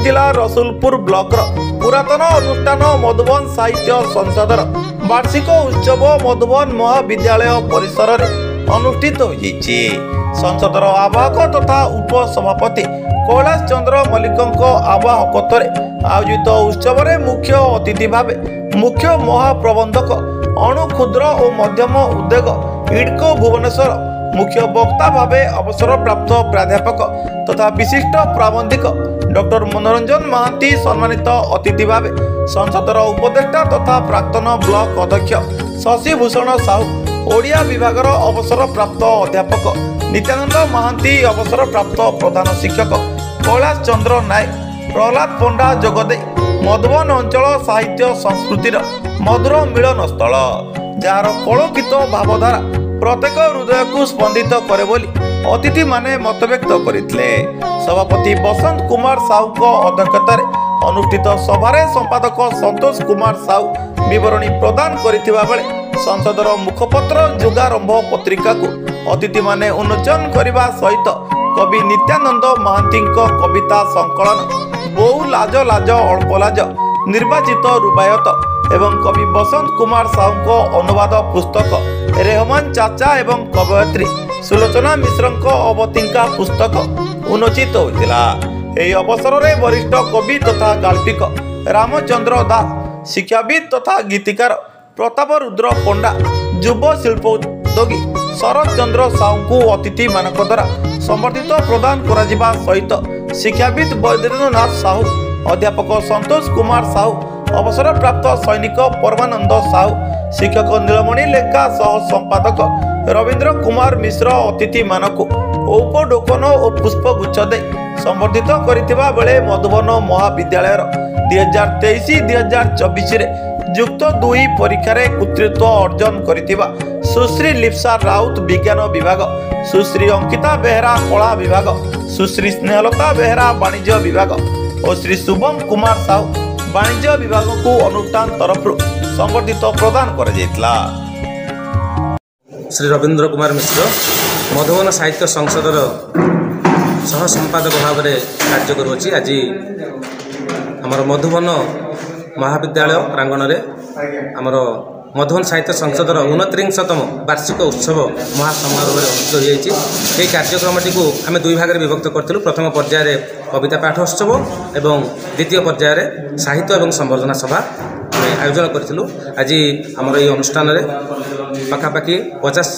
जिला रसुलपुर ब्लॉक पुरातन अनुष्ठान मधुबन साहित्य संसदर वार्षिक उत्सव मधुबन महाविद्यालय परिसर में अनुष्ठित हो संसदर आवाहक तथा उपसभापति कैलाश चंद्र मल्लिक आवाहकत्व आयोजित उत्सव में मुख्य अतिथि भाव मुख्य महाप्रबंधक अणु क्षुद्र और मध्यम उद्योग इडको भुवनेश्वर मुख्य वक्ता भावे अवसर प्राप्त प्राध्यापक तथा विशिष्ट प्राबंधिक डॉक्टर मनोरंजन महांती सम्मानित अतिथि भावे संसदर उपदेष्टा तथा प्राक्तन ब्लॉक अध्यक्ष शशिभूषण साहू ओडिया विभागर अवसर प्राप्त अध्यापक नित्यानंद महांती अवसर प्राप्त प्रधान शिक्षक कैलाश चंद्र नायक प्रहलाद पंडा जोगदे मधुबन अंचल साहित्य संस्कृतिर मधुर मिलन स्थल जार कलंकित भावधारा प्रत्येक हृदय को स्पंदित करे बोली अतिथि माने मतव्यक्त करथिले। सभापति बसंत कुमार साहू अध्यक्षतार अनुष्ठित सभारे संपादक संतोष कुमार साहू विवरणी प्रदान करथिबा बेले संसदर मुखपत्र जुगारंभ पत्रिका को अतिथि माने उन्मोचन करने सहित कवि नित्यानंद महांती कविता संकलन बहु लाज लाज अल्प लाज निर्वाचित रुबायत एवं कवि बसंत कुमार साहू अनुवाद पुस्तक रेहमान चाचा एवं कवयत्री सुलोचना मिश्र अवतिंका पुस्तक उन्मोचित होता। यह अवसर में वरिष्ठ कवि तथा गाल्पिक रामचंद्र दास शिक्षाविद तथा गीतिकार प्रताप रुद्र पंडा युव शिल्पोद्योगी शरद चंद्र साहू को अतिथि मानक द्वारा समर्थित प्रदान करा सहित शिक्षाविद वैद्यनाथ साहू अध्यापक संतोष कुमार साहू अवसर प्राप्त सैनिक परमानंद साहू शिक्षक नीलमणि लेखा सह संपादक रवींद्र कुमार मिश्र अतिथि मानक औपढोकन और पुष्पगुच्छ दे संबर्धित करथिबा बेले मधुबन महाविद्यालय 2023-2024 युक्त 2 परीक्षा कृतित्व अर्जन करथिबा सुश्री लिप्सा राउत विज्ञान विभाग सुश्री अंकिता बेहरा कला विभाग सुश्री स्नेहलता बेहरा वाणिज्य विभाग और श्री शुभम कुमार साहू वाणिज्य विभाग को अनुष्ठान तरफ संबर्धित प्रदान कर श्री रवींद्र कुमार मिश्र मधुबन साहित्य संसदर सह संपादक भाव में कार्य करुँच। आज आमर मधुबन महाविद्यालय प्रांगण में आमर मधुबन साहित्य संसदर 29तम वार्षिक उत्सव महासमारोह अनुष्ठित हो कार्यक्रमटी को आम 2 भाग में विभक्त करूँ। प्रथम पर्यायर कविता पाठोत्सव एवं द्वितीय पर्यायर साहित्य एवं संवर्धना सभा आयोजन करूँ। आज आमर ये अनुष्ठान में पाखापाखि 50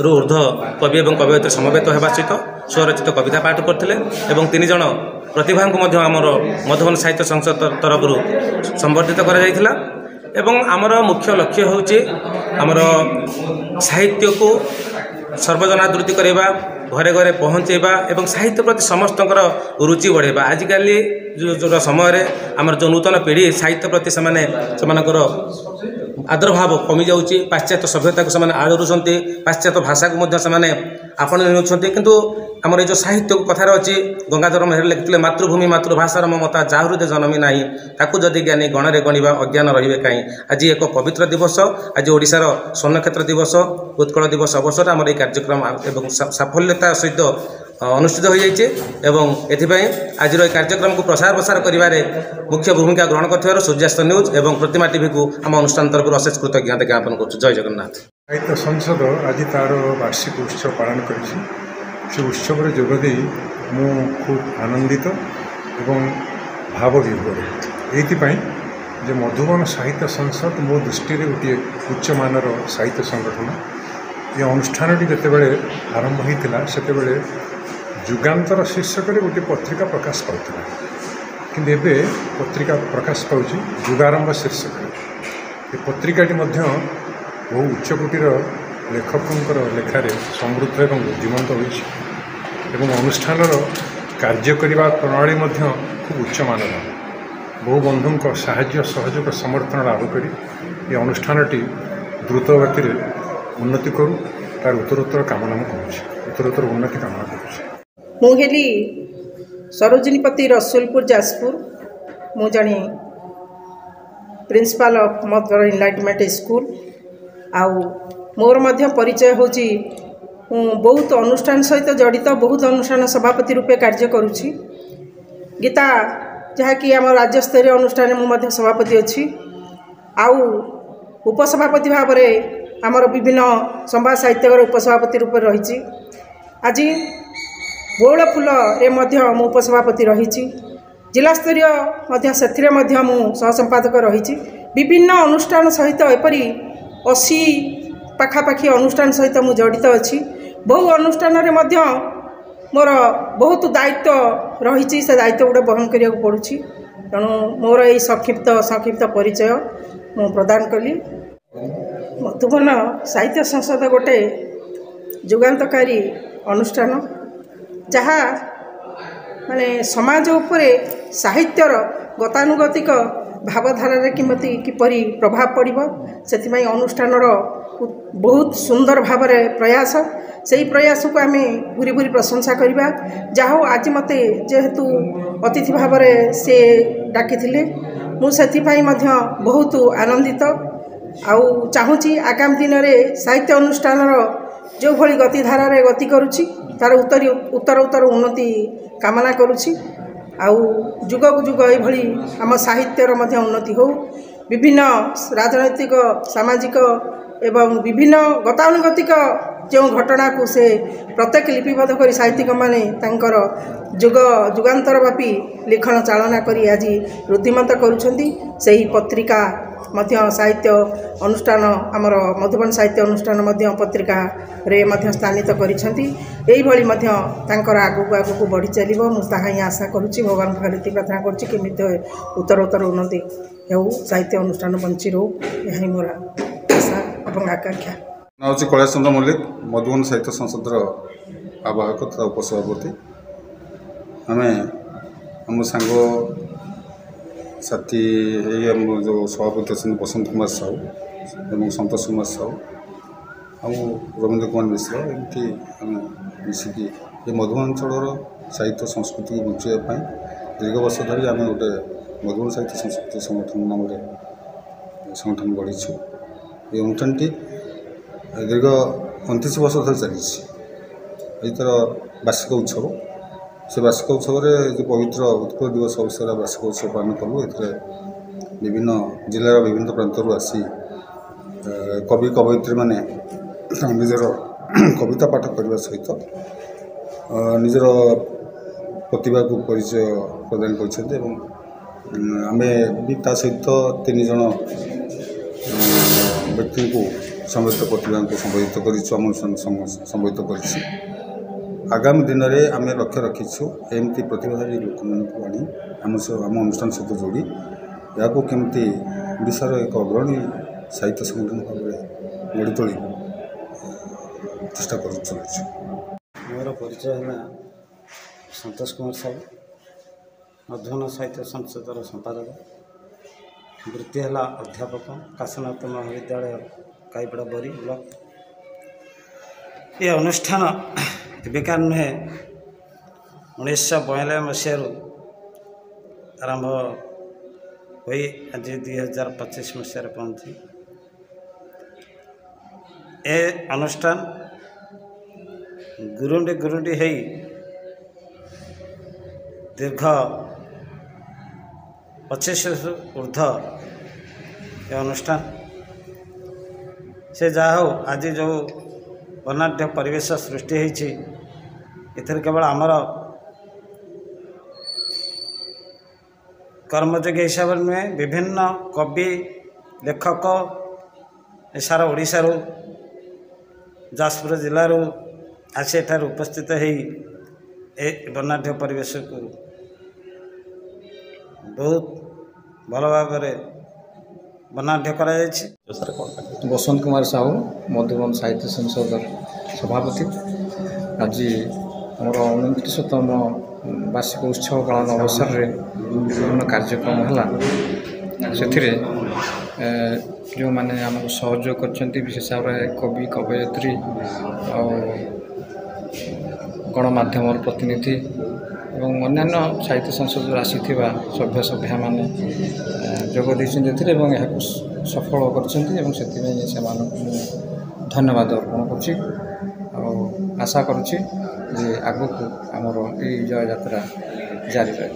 रु ऊर्ध्व कवि और कवयित्री समवेत होगा सहित स्वरचित कविता पाठ करते और 3 जन प्रतिभा को आमर मधुबन साहित्य संसद तरफ संबर्धित करा एवं आमर मुख्य लक्ष्य होची आमर साहित्य को सर्वजनादृति करवा घरे घरे पहुँचेबा एवं साहित्य प्रति समस्त रुचि बढ़ेबा। आजिकल जो समय आमर जो नूतन पीढ़ी साहित्य प्रति सेमानकर आदर भाव कमी जाऊँगी। पाश्चात्य सभ्यता को सेमाने आदरुंट पाश्चात्य भाषा को आपण नेउछन्ते किंतु आमर जो साहित्य कथार अच्छी गंगाधर मेहर लिखिले मातृभूमि मातृभाषार ममता जा हृदय जनमी नाही ताकू जदि ज्ञानी गणरे गणिबा अज्ञान रहिबे काई। आज एक पवित्र दिवस आज ओडिशार स्वर्णक्षेत्र दिवस उत्कल दिवस अवसर आमर ये कार्यक्रम एवं साफल्यता सहित अनुष्ठित हो जाइए एवं एथिपाई आज कार्यक्रम को प्रसार प्रसार करिबारे मुख्य भूमिका ग्रहण कर सूर्यास्त न्यूज एवं प्रतिमा टीवी को आम अनुष्ठान तरफ अशेष कृतज्ञता ज्ञापन कर। जय जगन्नाथ। साहित्य संसद आज तार वार्षिक उत्सव पालन कर उत्सव जोगदे मु खूब आनंदित एवं भावविभोर ये मधुबन साहित्य संसद मो दृष्टि गोटे उच्च मानर साहित्य संगठन ये अनुष्ठान जितेबाला आरंभ होता से जुगांतर शीर्षक गोटे पत्रिका प्रकाश पाता कि पत्रिका प्रकाश पाँच जुगारंभ शीर्षक ये पत्रिकाटी बहु उच्चकोटीर लेखकों लेखार समृद्ध एवं जीवंत होती अनुष्ठान कार्य करने प्रणाली खूब उच्च मानर बहु बंधु साहाय्य सहयोग समर्थन लाभ कर ये अनुष्ठानटी द्रुत गति उन्नति करूँ तार उत्तरोत्तर कामना उत्तरोत्तर उन्नति कामना मुझे सरोजिनीपति रसुलपुर जाजपुर मु जानी principle of mother enlightenment school आउ मोर मध्य परिचय होची बहुत अनुष्ठान सहित जड़ित बहुत अनुष्ठान सभापति रूपे कार्य करुछि। गीता जहाँकि आम राज्यस्तरीय अनुष्ठान मुझे सभापति अच्छी आउ उपसभापति भाव में आमर विभिन्न संवाद साहित्यकर उपसभापति रूप रही आज बौल फूल मु उपसभापति रही जिलास्तरीय से मु सहसंपादक रही विभिन्न अनुष्ठान सहित एपरी 80 पाखापाखि अनुष्ठान सहित मु जड़ित अच्छी बहु अनुष्ठान मोर बहुत दायित्व रही से दायित्व गुड़ा बहन करा पड़ुछि तेणु मोर यही संक्षिप्त परिचय मु प्रदान कली। मधुबन साहित्य संसद गोटे जुगान्तकारी अनुष्ठान जहाँ माने समाज उपरे साहित्यर गतानुगतिक भावधारा किपरि प्रभाव पड़िबो से अनुष्ठानर बहुत सुंदर भाव प्रयास से प्रयास को आम भूरी भूरी प्रशंसा करवा जहाँ आज मते जेहेतु अतिथि भाव से डाकी मुझे बहुत आनंदित आउ चाहूँगी आगामी दिन में साहित्य अनुष्ठान जो भली गतिधारा गति करुच्ची तार उत्तर उन्नति कामना करुच्ची आउ जुग को जुग ये आम साहित्यर उन्नति हो विभिन्न राजनैतिक सामाजिक एवं विभिन्न गतानुगतिक जो घटना को से प्रत्येक लिपिबद्ध कर साहित्यिक माने तांकर जुगांतर व्यापी लेखन चालना करी आज रुद्धिमंत करुछंती सही पत्रिका मध्य साहित्य अनुष्ठान आमर मधुबन साहित्य अनुष्ठान मध्य पत्रिका रे मध्य स्थानित करिछंती एई भली मध्य तांकर आगु बढ़ी चलिबो मु ताहा ही आशा करूची भगवान खाली प्रार्थना करूची केमिति उत्तर उन्नति हेउ साहित्य अनुष्ठान बंची रहू यही मोर आशा और आकांक्षा। ना हूँ कैलाश चंद्र मल्लिक मधुबन साहित्य संसद आवाहक तथा उपसभापति आम आम सांग साथी आम जो सभापति अच्छे बसंत कुमार साहू एवं संतोष कुमार साहू आउ रवींद्र कुमार मिश्र एमती आम मिसिकी ये मधुबन अंचल साहित्य संस्कृति को बचाइवाई दीर्घ वर्ष धरी आम गोटे मधुबन साहित्य संस्कृति संगठन नाम संगठन गढ़ीछू ये अनुष्ठानटी दीर्घ 29 वर्ष धरी चली तर वार्षिक उत्सव से वार्षिक उत्सव जो पवित्र उत्कल दिवस अवसर वार्षिक उत्सव पालन कलु ए विभिन्न जिलार विभिन्न प्रांतर आसी कवि कवयित्री माने निजर कविता पाठ करने सहित निजर प्रतिभा को परिचय प्रदान कर आम भी सहित 3 जन व्यक्ति को समृद्ध प्रतिभा को संबोधित संबोधित कर आगामी दिन में आम लक्ष्य रखीचु एमती प्रतिभाधारी लोक मानी आम अनुष्ठान सहित जोड़ी या केमती ओडिशार एक अग्रणी साहित्य संगठन भाव में गढ़ी तोली चेष्टा कर चलुछु। मोर परिचय है संतोष कुमार साहू मधुबन साहित्य संसद संपादक वृत्ति है अध्यापक काशीनाथ महाविद्यालय काईपड़ा बरी ब्लॉक। ये अनुष्ठान एबिका नुहे 1992 मसीह आरंभ हो आज 2025 मसीह पहुँची। ए अनुष्ठान गुरुंडी है दीर्घ 25 ऊर्ध ये अनुष्ठान से जहा हो आज जो वर्णाढ्य परिवेश सृष्टि होती केवल आमर कर्मयोगी हिसाब से नुहे विभिन्न कवि लेखक सारा ओडिशा जाजपुर जिलूर आसी एठार उपस्थित हो वर्णाढ्य परिवेश को बहुत भल भाव वर्णाढ्य कर बसंत कुमार साहू मधुबन साहित्य संसद सभापति आज आमर 29तम वार्षिक उत्सव पालन अवसर में विभिन्न कार्यक्रम है जो मैंने आमको सहयोग कर विशेष भाव में कवि कवयित्री और गणमाध्यम प्रतिनिधि एवं अन्य साहित्य संसद आसी सभ्य सभ्या मैंने जोगद यह सफल कर धन्यवाद अर्पण कर आशा करुच्ची आग को आमर जय यात्रा जारी रहे।